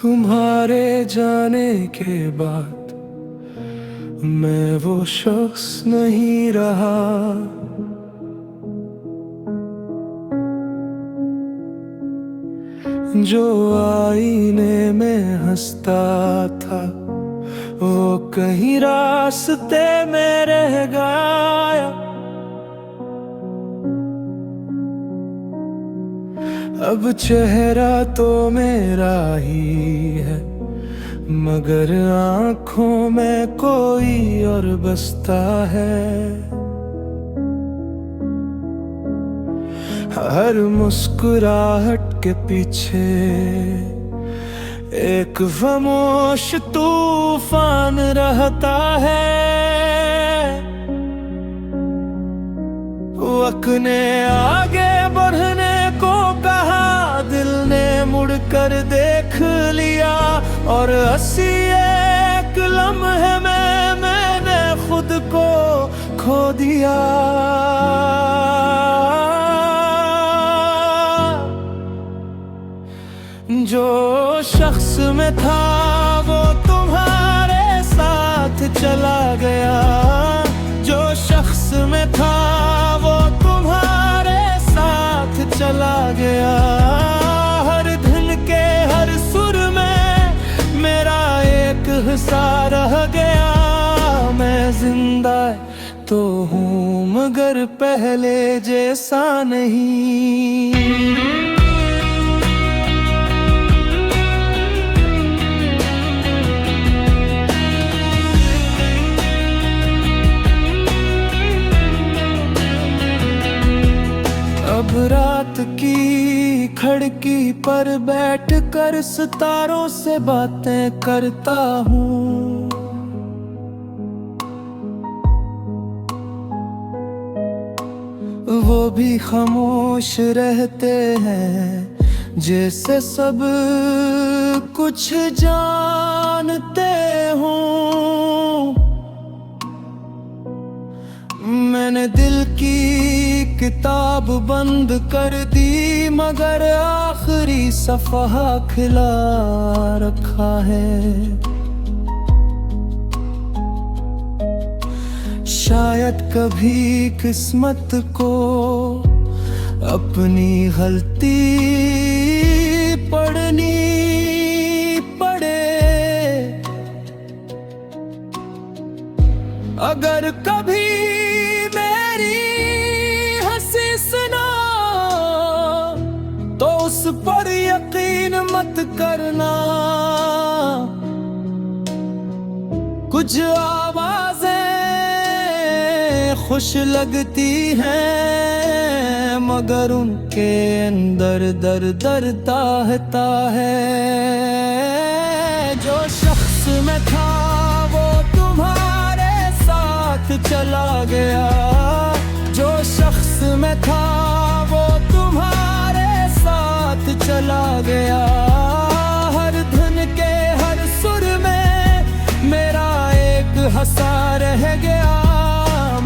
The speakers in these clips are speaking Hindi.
तुम्हारे जाने के बाद मैं वो शख्स नहीं रहा जो आईने में हंसता था। वो कहीं रास्ते में रह गया। अब चेहरा तो मेरा ही है, मगर आँखों में कोई और बसता है। हर मुस्कुराहट के पीछे एक खामोश तूफान रहता है। वक्त ने आगे बढ़ने को कहा, दिल ने मुड़कर देख लिया और हंसी एक लम्हे में मैंने खुद को खो दिया। जो शख्स में था वो तुम्हारे साथ चला गया। जो शख्स में था वो तुम्हारे साथ चला गया। हर धुन के हर सुर में मेरा एक हिस्सा रह गया। मैं जिंदा तो हूँ मगर पहले जैसा नहीं। अब रात की खिड़की पर बैठकर सितारों से बातें करता हूँ। वो भी खामोश रहते हैं जैसे सब कुछ जानते हों। मैंने दिल की किताब बंद कर दी मगर आखिरी सफ़हा खिला रखा है। शायद कभी किस्मत को अपनी गलती पढ़नी पड़े। अगर कभी उस पर यकीन मत करना। कुछ आवाजें खुश लगती हैं मगर उनके अंदर दर्द दहता है। जो शख्स में था वो तुम्हारे साथ चला गया। जो शख्स में था वो तुम्हारे साथ चला गया। हर धुन के हर सुर में मेरा एक हंसा रह गया।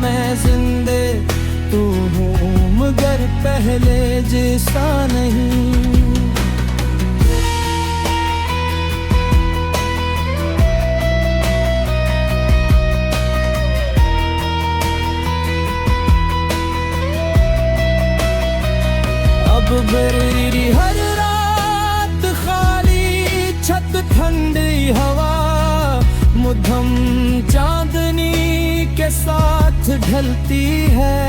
मैं जिंदे तू हूँ मगर पहले जैसा नहीं। अब मेरी हर रात खाली छत ठंडी हवा मुद्दम चांदनी के साथ ढलती है।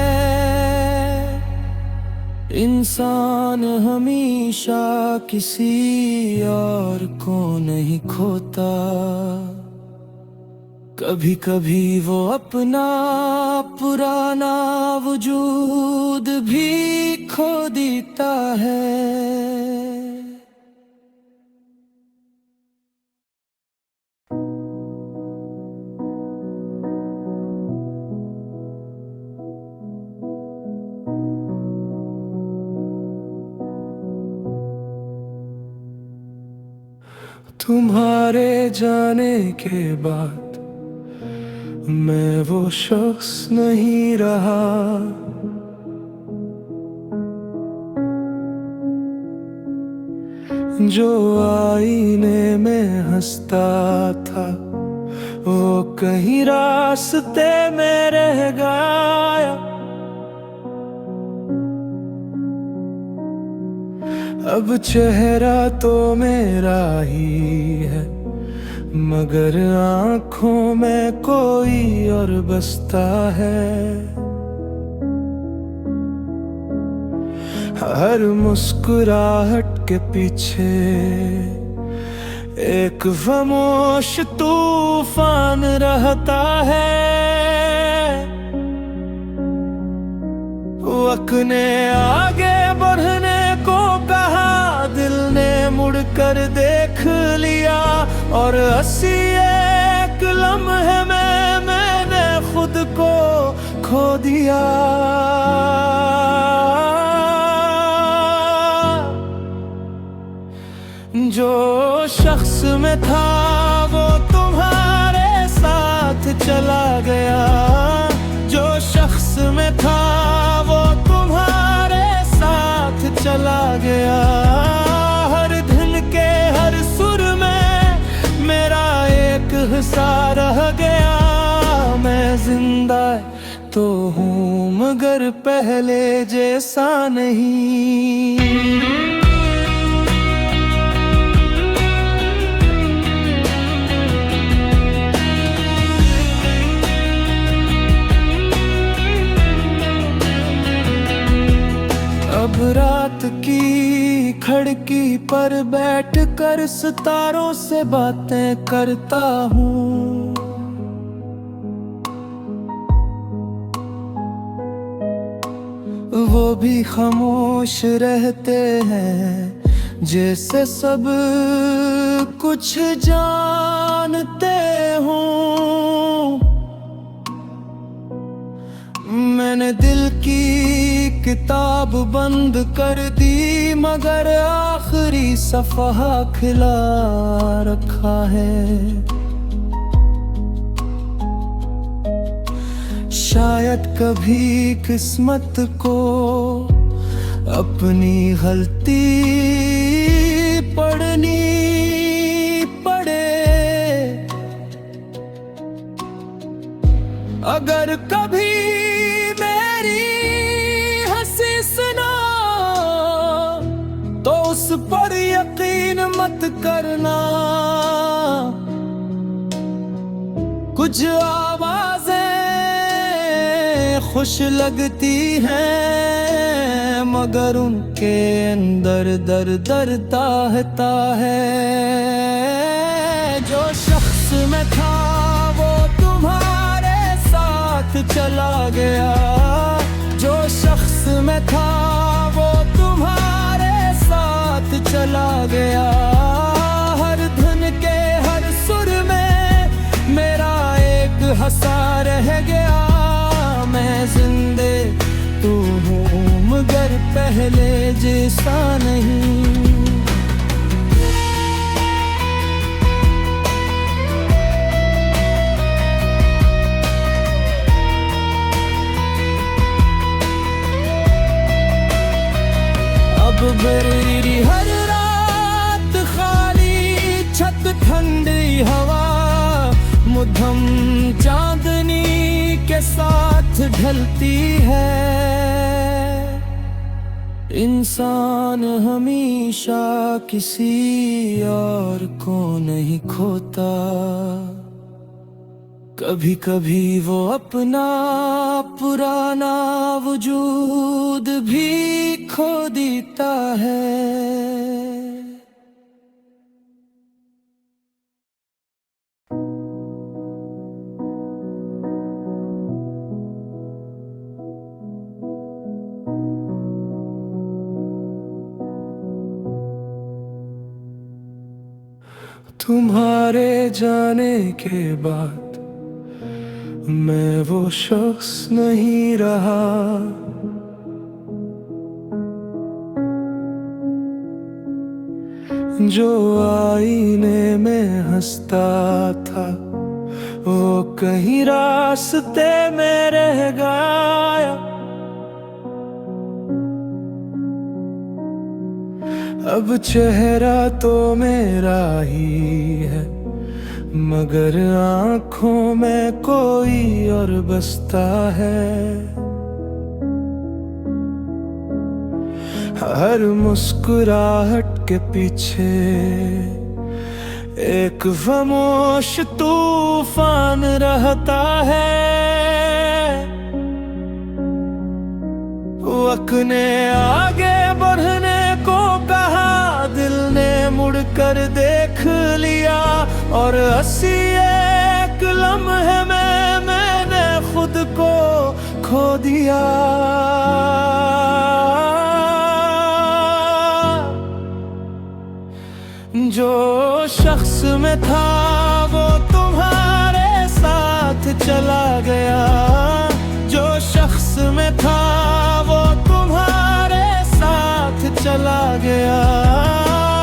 इंसान हमेशा किसी और को नहीं खोता। कभी कभी वो अपना पुराना वजूद भी खो देता है। तुम्हारे जाने के बाद मैं वो शख्स नहीं रहा। जो आईने में हंसता था वो कहीं रास्ते में रह गया। अब चेहरा तो मेरा ही है मगर आँखों में कोई और बसता है। हर मुस्कुराहट के पीछे एक खामोश तूफान रहता है। वक्त ने आगे बढ़ने को कहा, दिल ने मुड़कर देख लिया और हंसी एक लम्हे में मैंने खुद को खो दिया। जो शख्स में था वो तुम्हारे साथ चला गया। जो शख्स में था वो तुम्हारे साथ चला गया। हर धुन के हर सुर में मेरा एक हिस्सा रह गया। मैं जिंदा तो हूँ मगर पहले जैसा नहीं। अब रात की खिड़की पर बैठकर सितारों से बातें करता हूँ। वो भी खामोश रहते हैं जैसे सब कुछ जानते हों। मैंने दिल की किताब बंद कर दी मगर आखिरी सफ़हा खिला रखा है। शायद कभी किस्मत को अपनी गलती पढ़नी पड़े। अगर कभी उस पर यकीन मत करना। कुछ आवाजें खुश लगती हैं मगर उनके अंदर दर्द दहता है। जो शख्स में था वो तुम्हारे साथ चला गया। जो शख्स में था वो तुम्हारे साथ चला गया। हर धुन के हर सुर में मेरा एक हंसा रह गया। मैं जिंदे तू हूँ मगर पहले जैसा नहीं। अब मेरी हर रात खाली छत ठंडी हवा मुद्दम चांदनी के साथ ढलती है। इंसान हमेशा किसी और को नहीं खोता। कभी कभी वो अपना पुराना वजूद भी खो देता है। तुम्हारे जाने के बाद मैं वो शख्स नहीं रहा। जो आईने में हंसता था वो कहीं रास्ते में रह गया। अब चेहरा तो मेरा ही है, मगर आँखों में कोई और बसता है। हर मुस्कुराहट के पीछे एक खामोश तूफान रहता है। वक्त ने आगे बढ़ने को कहा, दिल ने मुड़कर देख लिया, और हंसी एक लम्हे में मैंने खुद को खो दिया। जो शख्स में था वो तुम्हारे साथ चला गया, जो शख्स में था वो तुम्हारे साथ चला गया।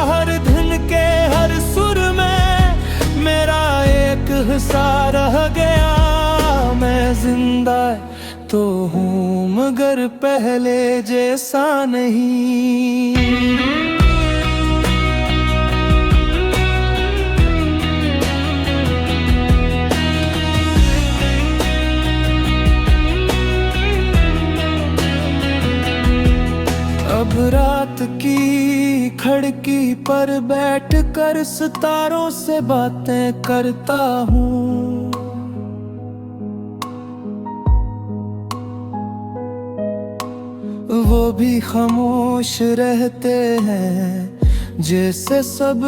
हर धुन के हर सुर में मेरा एक हिस्सा रह गया। मैं जिंदा तो हूँ मगर पहले जैसा नहीं। अब रात की खिड़की पर बैठकर सितारों से बातें करता हूँ। वो भी खामोश रहते हैं, जैसे सब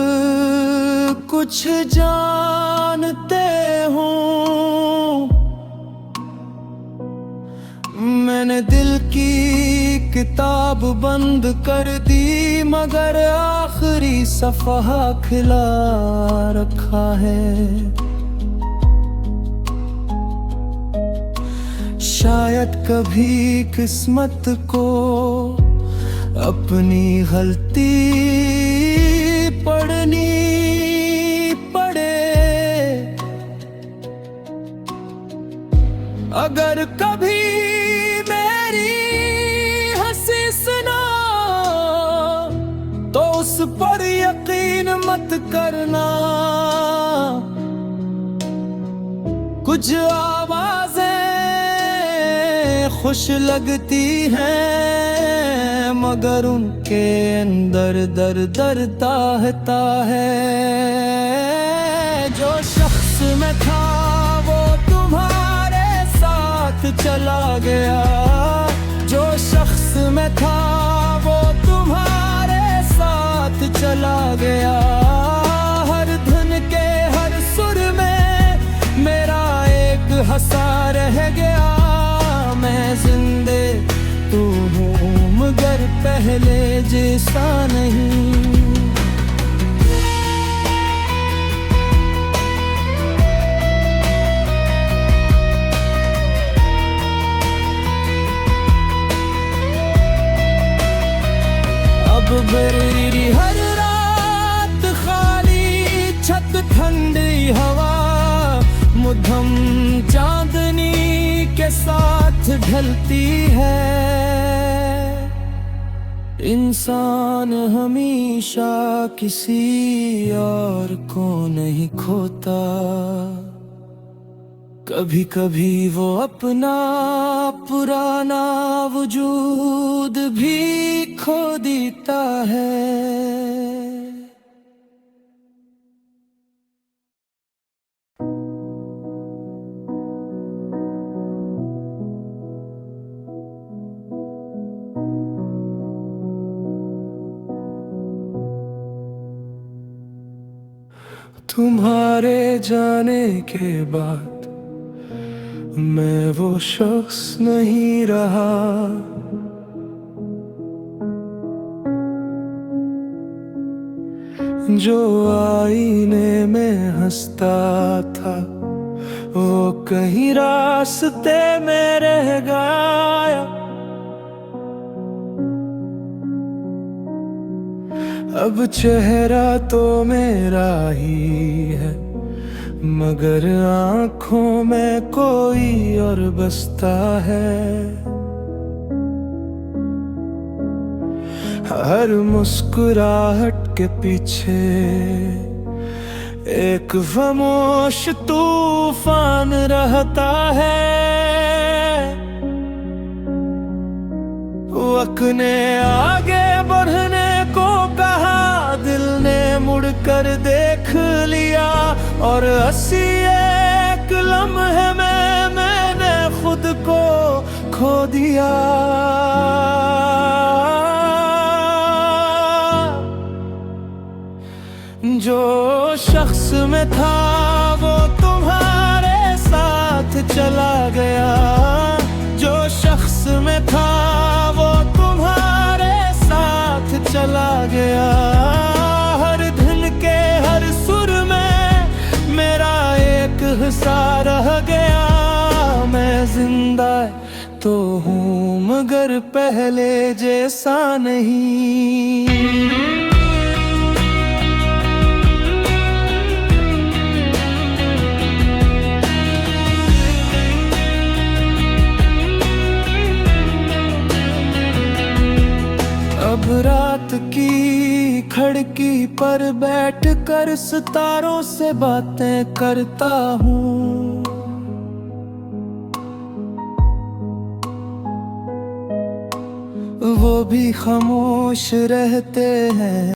कुछ जानते हों। मैंने दिल की किताब बंद कर दी, मगर आखिरी सफ़हा खिला रखा है। शायद कभी किस्मत को अपनी गलती पढ़नी पड़े। अगर कभी मेरी हंसी सुना तो उस पर यकीन मत करना। कुछ आवाजें खुश लगती हैं, मगर उनके अंदर दर्द दहता है। जो शख्स में था वो तुम्हारे साथ चला गया, जो शख्स में था वो तुम्हारे साथ चला गया। हर धुन के हर सुर में मेरा एक हंसा रह गया। मैं जिंदे तू हूँ मगर पहले जैसा नहीं। अब मेरी हर रात खाली छत, ठंडी हवा, मुद्दम चांदनी के साथ ढलती है। इंसान हमेशा किसी और को नहीं खोता, कभी कभी वो अपना पुराना वजूद भी खो देता है। तुम्हारे जाने के बाद मैं वो शख्स नहीं रहा। जो आईने में हंसता था वो कहीं रास्ते में रह गया। अब चेहरा तो मेरा ही है, मगर आँखों में कोई और बसता है। हर मुस्कुराहट के पीछे एक खामोश तूफान रहता है। वक्त ने आगे बढ़ने को कहा, दिल ने मुड़कर देख लिया, और हंसी एक लम्हे में मैंने खुद को खो दिया। जो शख्स में था वो तुम्हारे साथ चला गया, जो शख्स में था वो तुम्हारे साथ चला गया। हर धुन के हर सुर में मेरा एक हिस्सा रह गया। मैं जिंदा तो हूँ मगर पहले जैसा नहीं। अब रात की खिड़की पर बैठ कर सितारों से बातें करता हूँ। वो भी खामोश रहते हैं।